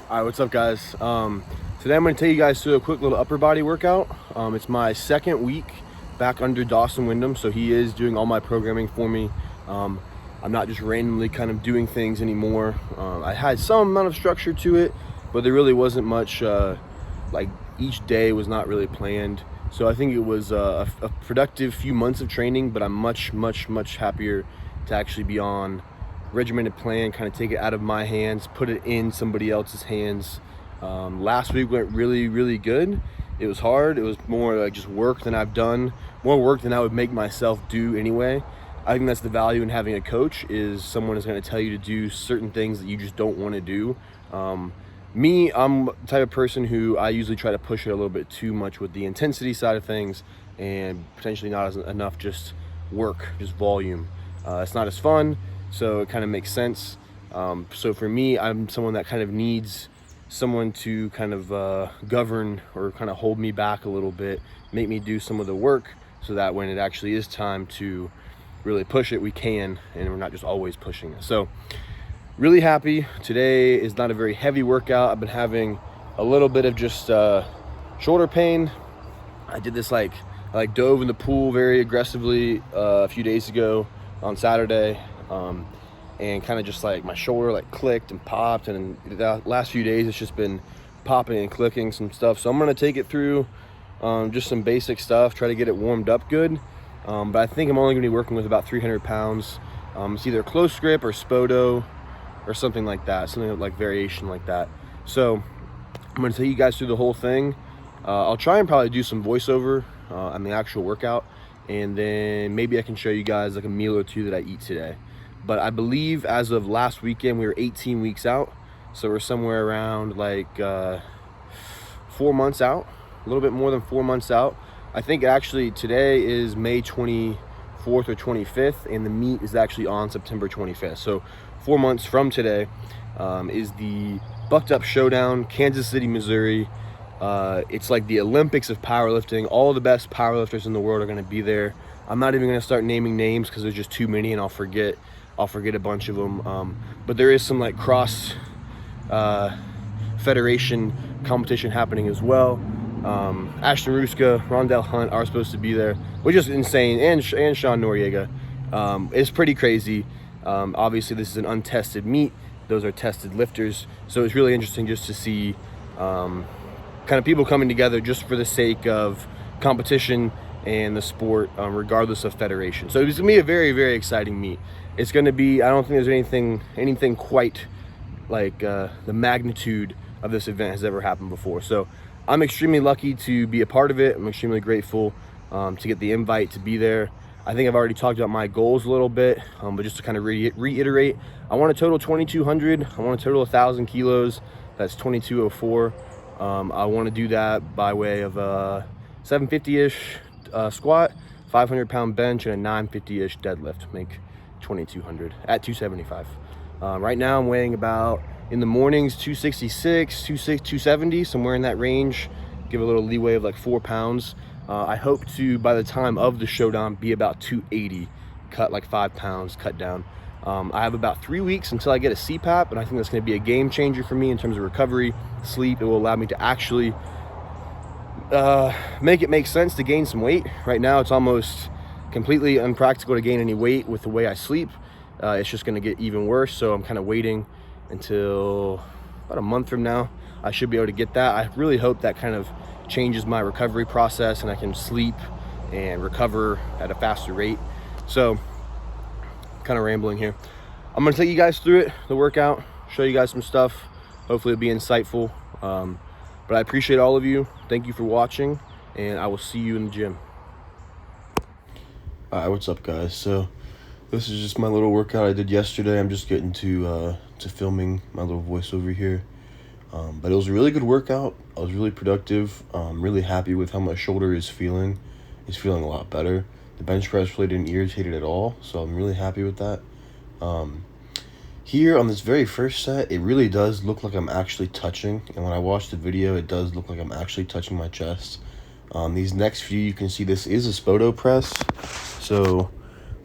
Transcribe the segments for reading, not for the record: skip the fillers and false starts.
All right, what's up, guys? Today I'm going to take you guys through a quick little upper body workout. It's my second week back under Dawson Wyndham, so he is doing all my programming for me. I'm not just randomly kind of doing things anymore. I had some amount of structure to it, but there really wasn't much, like each day was not really planned. So I think it was a productive few months of training, but I'm much happier to actually be on regimented plan, kind of take it out of my hands, put it in somebody else's hands. Last week went really good. It was hard. It was more like just work than I've done, more work than I would make myself do anyway. I think that's the value in having a coach, is someone is going to tell you to do certain things that you just don't want to do. I'm the type of person who I usually try to push it a little bit too much with the intensity side of things, and potentially not enough just work, just volume. It's not as fun, so it kind of makes sense. So for me, I'm someone that kind of needs someone to kind of govern or kind of hold me back a little bit, make me do some of the work, so that when it actually is time to really push it, we can, and we're not just always pushing it. So really happy. Today is not a very heavy workout. I've been having a little bit of just shoulder pain. I did this I dove in the pool very aggressively a few days ago on Saturday, and kind of just like my shoulder clicked and popped, and the last few days it's just been popping and clicking some stuff. So I'm gonna take it through just some basic stuff, try to get it warmed up good. But I think I'm only gonna be working with about 300 pounds. It's either close grip or Spoto or something like that, something like variation like that. So I'm gonna take you guys through the whole thing. I'll try and probably do some voiceover on the actual workout, and then maybe I can show you guys like a meal or two that I eat today. But I believe as of last weekend, we were 18 weeks out. So we're somewhere around 4 months out, a little bit more than 4 months out. I think actually today is May 24th or 25th, and the meet is actually on September 25th. So 4 months from today is the Bucked Up Showdown, Kansas City, Missouri. It's like the Olympics of powerlifting. All the best powerlifters in the world are going to be there. I'm not even going to start naming names because there's just too many, and I'll forget a bunch of them. But there is some cross federation competition happening as well. Ashton Ruska, Rondell Hunt are supposed to be there, which is insane, and Sean Noriega. It's pretty crazy. Obviously this is an untested meet. Those are tested lifters. So it's really interesting just to see kind of people coming together just for the sake of competition and the sport, regardless of federation. So it's gonna be a very exciting meet. It's gonna be, I don't think there's anything quite like the magnitude of this event has ever happened before. So I'm extremely lucky to be a part of it. I'm extremely grateful to get the invite to be there. I think I've already talked about my goals a little bit, but just to kind of reiterate, I want to total 2,200. I want to total 1,000 kilos. That's 2,204. I want to do that by way of a 750-ish squat, 500-pound bench, and a 950-ish deadlift. Make 2,200 at 275. Right now I'm weighing about, in the mornings, 266, 270, somewhere in that range. Give a little leeway of 4 pounds. I hope to, by the time of the showdown, be about 280, cut 5 pounds, cut down. I have about 3 weeks until I get a CPAP, and I think that's going to be a game changer for me in terms of recovery, sleep. It will allow me to actually make it make sense to gain some weight. Right now it's almost completely unpractical to gain any weight with the way I sleep. It's just going to get even worse, so I'm kind of waiting until about a month from now. I should be able to get that. I really hope that kind of changes my recovery process and I can sleep and recover at a faster rate. So kind of rambling here. I'm going to take you guys through it, the workout, show you guys some stuff. Hopefully it'll be insightful. But I appreciate all of you. Thank you for watching, and I will see you in the gym. All right, what's up, guys? So this is just my little workout I did yesterday. I'm just getting to filming my little voiceover here. But it was a really good workout. I was really productive. I'm really happy with how my shoulder is feeling. It's feeling a lot better. The bench press really didn't irritate it at all, so I'm really happy with that. Here on this very first set, it really does look like I'm actually touching, and when I watch the video, it does look like I'm actually touching my chest. These next few, you can see this is a Spoto press. So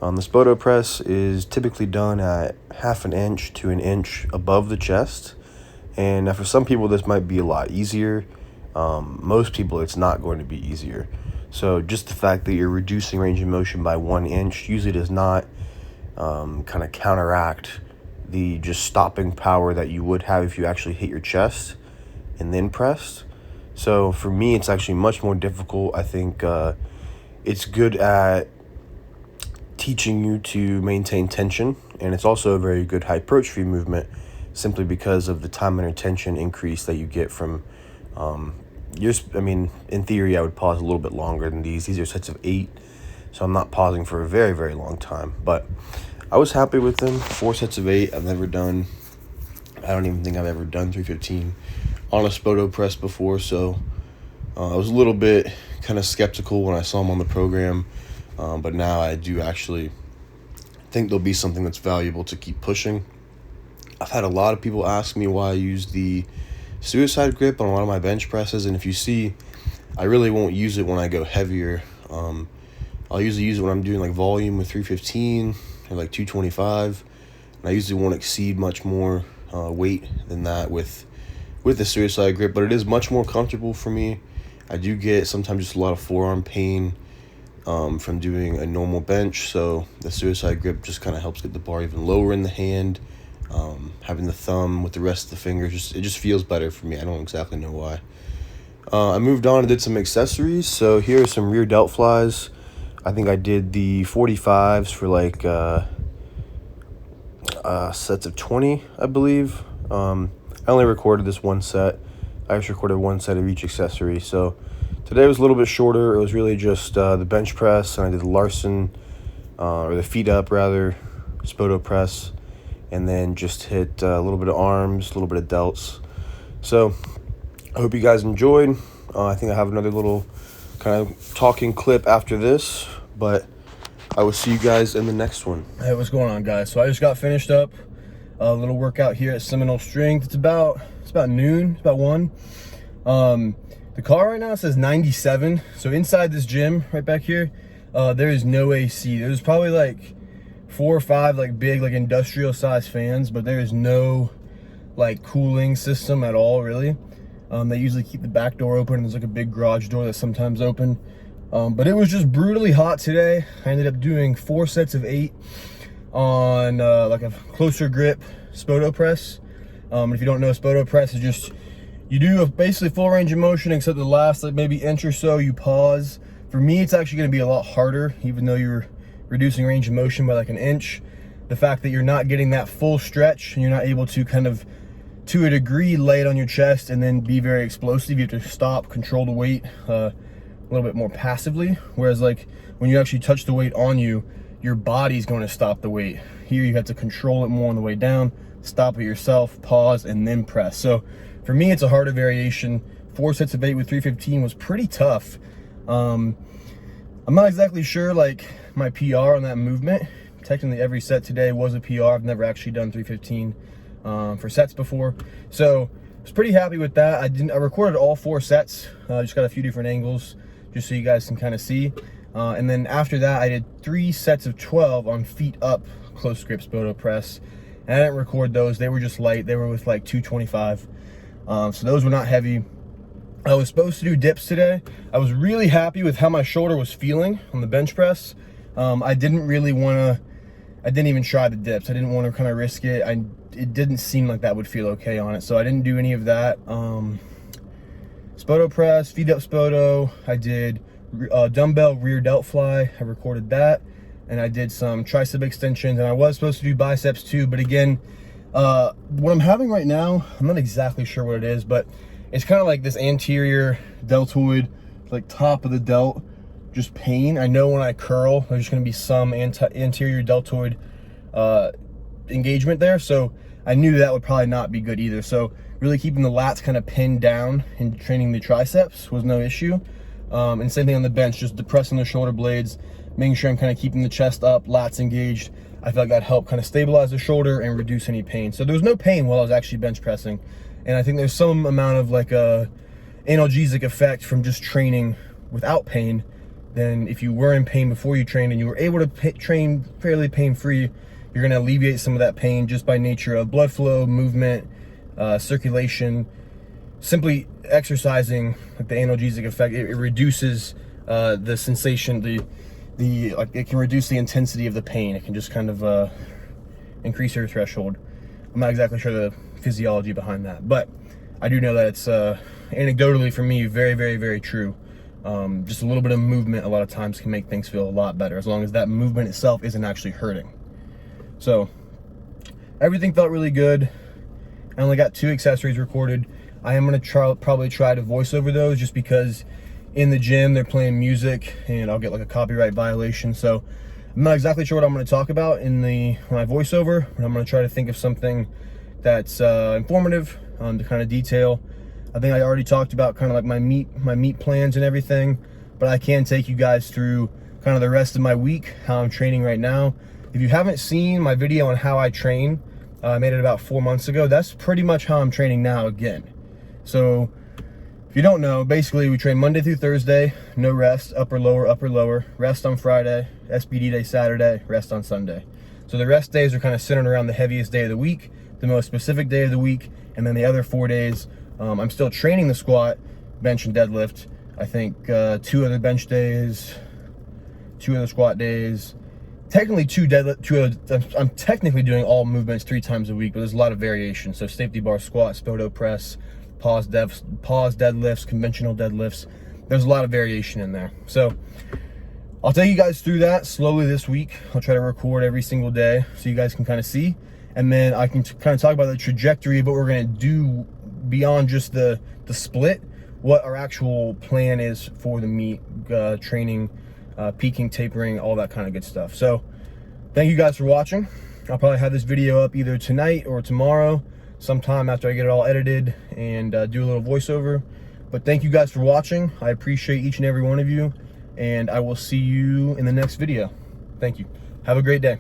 the Spoto press is typically done at 1/2 inch to 1 inch above the chest, And now for some people, this might be a lot easier. Most people, it's not going to be easier. So just the fact that you're reducing range of motion by 1 inch usually does not kind of counteract the just stopping power that you would have if you actually hit your chest and then pressed. So for me, it's actually much more difficult. I think it's good at teaching you to maintain tension, and it's also a very good hypertrophy movement simply because of the time under tension increase that you get from in theory, I would pause a little bit longer than these. These are sets of 8, so I'm not pausing for a very, very long time. But I was happy with them. 4 sets of 8. I don't even think I've ever done 315 on a Spoto press before, so I was a little bit kind of skeptical when I saw them on the program. But now I do actually think there'll be something that's valuable to keep pushing. I've had a lot of people ask me why I use the suicide grip on a lot of my bench presses, and if you see, I really won't use it when I go heavier. I'll usually use it when I'm doing like volume with 315 or like 225, and I usually won't exceed much more weight than that with the suicide grip, but it is much more comfortable for me. I do get sometimes just a lot of forearm pain from doing a normal bench, so the suicide grip just kind of helps get the bar even lower in the hand. Having the thumb with the rest of the fingers, it just feels better for me. I don't exactly know why. I moved on and did some accessories. So here are some rear delt flies. I think I did the 45s for like sets of 20, I believe. I only recorded this one set. I just recorded one set of each accessory. So today was a little bit shorter. It was really just the bench press, and I did the Larson, or the feet up rather, Spoto press, and then just hit a little bit of arms, a little bit of delts. So I hope you guys enjoyed. I think I have another little kind of talking clip after this, but I will see you guys in the next one. Hey, what's going on, guys? So I just got finished up a little workout here at Seminole Strength. It's about noon, it's about 1. The car right now says 97. So inside this gym right back here, there is no AC. There's probably like 4 or 5 like big like industrial size fans, but there is no like cooling system at all, really. They usually keep the back door open, and there's like a big garage door that's sometimes open. But it was just brutally hot today. I ended up doing 4 sets of 8 on like a closer grip Spoto press. If you don't know, Spoto press is just, you do basically full range of motion, except the last like maybe inch or so you pause. For me, it's actually going to be a lot harder, even though you're reducing range of motion by like an inch. The fact that you're not getting that full stretch and you're not able to kind of, to a degree, lay it on your chest and then be very explosive. You have to stop, control the weight a little bit more passively. Whereas like when you actually touch the weight on you, your body's going to stop the weight. Here you have to control it more on the way down, stop it yourself, pause, and then press. So for me, it's a harder variation. 4 sets of 8 with 315 was pretty tough. I'm not exactly sure like my PR on that movement. Technically every set today was a PR. I've never actually done 315 for sets before, so I was pretty happy with that. I recorded all 4 sets, just got a few different angles just so you guys can kind of see, and then after that I did 3 sets of 12 on feet up close grip Spoto press, and I didn't record those. They were just light. They were with like 225, so those were not heavy. I was supposed to do dips today. I was really happy with how my shoulder was feeling on the bench press. I didn't even try the dips. I didn't want to kind of risk it. It didn't seem like that would feel okay on it, so I didn't do any of that. Spoto press, feet up Spoto. I did dumbbell rear delt fly. I recorded that, and I did some tricep extensions, and I was supposed to do biceps too, but again, what I'm having right now, I'm not exactly sure what it is, but it's kind of like this anterior deltoid, like top of the delt, just pain. I know when I curl, there's just going to be some anterior deltoid engagement there, so I knew that would probably not be good either. So really keeping the lats kind of pinned down and training the triceps was no issue. And same thing on the bench, just depressing the shoulder blades, making sure I'm kind of keeping the chest up, lats engaged. I felt like that helped kind of stabilize the shoulder and reduce any pain. So there was no pain while I was actually bench pressing. And I think there's some amount of like a analgesic effect from just training without pain than if you were in pain before you trained and you were able to train fairly pain-free. You're going to alleviate some of that pain just by nature of blood flow, movement, circulation. Simply exercising, like the analgesic effect, it reduces the sensation, like it can reduce the intensity of the pain. It can just kind of increase your threshold. I'm not exactly sure the physiology behind that, but I do know that it's anecdotally for me very, very, very true. Just a little bit of movement a lot of times can make things feel a lot better, as long as that movement itself isn't actually hurting. So everything felt really good. I only got 2 accessories recorded. I am going to probably try to voice over those, just because in the gym they're playing music and I'll get like a copyright violation. So I'm not exactly sure what I'm going to talk about in my voiceover, but I'm going to try to think of something that's informative to kind of detail. I think I already talked about kind of like my meet plans and everything, but I can take you guys through kind of the rest of my week, how I'm training right now. If you haven't seen my video on how I train, I made it about 4 months ago. That's pretty much how I'm training now again. So if you don't know, basically we train Monday through Thursday, no rest, upper, lower, rest on Friday, SBD day Saturday, rest on Sunday. So the rest days are kind of centered around the heaviest day of the week, the most specific day of the week, and then the other 4 days, I'm still training the squat, bench, and deadlift. I think 2 other bench days, 2 other squat days, technically 2 deadlift. I'm technically doing all movements 3 times a week, but there's a lot of variation. So safety bar squat, Spoto press, pause deadlifts, conventional deadlifts. There's a lot of variation in there. So I'll take you guys through that slowly this week. I'll try to record every single day so you guys can kind of see, and then I can kind of talk about the trajectory of what we're going to do beyond just the split, what our actual plan is for the meet, training, peaking, tapering, all that kind of good stuff. So thank you guys for watching. I'll probably have this video up either tonight or tomorrow, sometime after I get it all edited and do a little voiceover. But thank you guys for watching. I appreciate each and every one of you, and I will see you in the next video. Thank you. Have a great day.